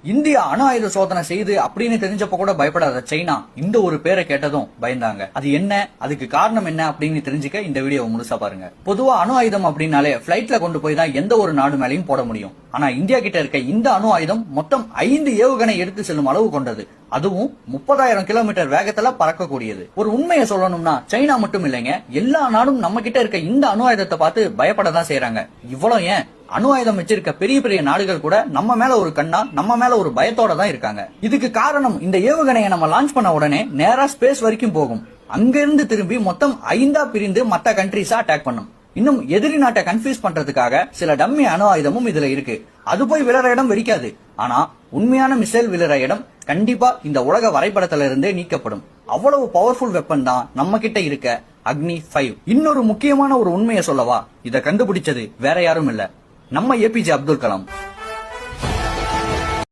India அணு ஆயுத சோதனை செய்து அப்படின்னு தெரிஞ்சப்ப கூட பயப்படாத சைனா இந்த ஒரு பேரை கேட்டதும் பயந்தாங்க. அது என்ன, அதுக்கு காரணம் என்ன அப்படின்னு தெரிஞ்சுக்க இந்த வீடியோ முழுசா பாருங்க. பொதுவா அணு ஆயுதம் அப்படின்னாலே பிளைட்ல கொண்டு போய் தான் எந்த ஒரு நாடு மேலையும் போட முடியும். ஆனா இந்தியா கிட்ட இருக்க இந்த அணு ஆயுதம் மொத்தம் 5 ஏவுகணை எடுத்து செல்லும் அளவு கொண்டது. அதுவும் 30,000 கிலோமீட்டர் வேகத்துல பறக்கக்கூடியது. ஒரு உண்மையை சொல்லணும்னா சைனா மட்டும் இல்லைங்க, எல்லா நாடும் நம்ம கிட்ட இருக்க இந்த அணு ஆயுதத்தை பார்த்து பயப்படதான் செய்யறாங்க. இவ்வளவு ஏன், அணு ஆயுதம் வச்சிருக்க பெரிய பெரிய நாடுகள் கூட நம்ம மேல ஒரு கண்ணா, நம்ம மேல ஒரு பயத்தோட தான் இருக்காங்க. இதுக்கு காரணம் இந்த ஏவுகணையை நம்ம லான்ச் பண்ண உடனே நேரா ஸ்பேஸ் வரைக்கும் போகும். அங்கிருந்து திரும்பி மொத்தம் 5ஆ பிரிந்து மத்த கண்ட்ரீஸா அட்டாக் பண்ணும். இன்னும் எதிரி நாட்டை கன்ஃபியூஸ் பண்றதுக்காக சில டம்மி அணு ஆயுதமும் இதுல இருக்கு. அது போய் விழற இடம் வெடிக்காது. ஆனா உண்மையான மிசைல் விழுற இடம் கண்டிப்பா இந்த உலக வரைபடத்துல இருந்தே நீக்கப்படும். அவ்வளவு பவர்ஃபுல் வெப்பன் தான் நம்ம கிட்ட இருக்க அக்னி 5. இன்னொரு முக்கியமான ஒரு உண்மையை சொல்லவா, இத கண்டுபிடிச்சது வேற யாரும் இல்ல, நம்ம ஏபிஜே அப்துல் கலாம்.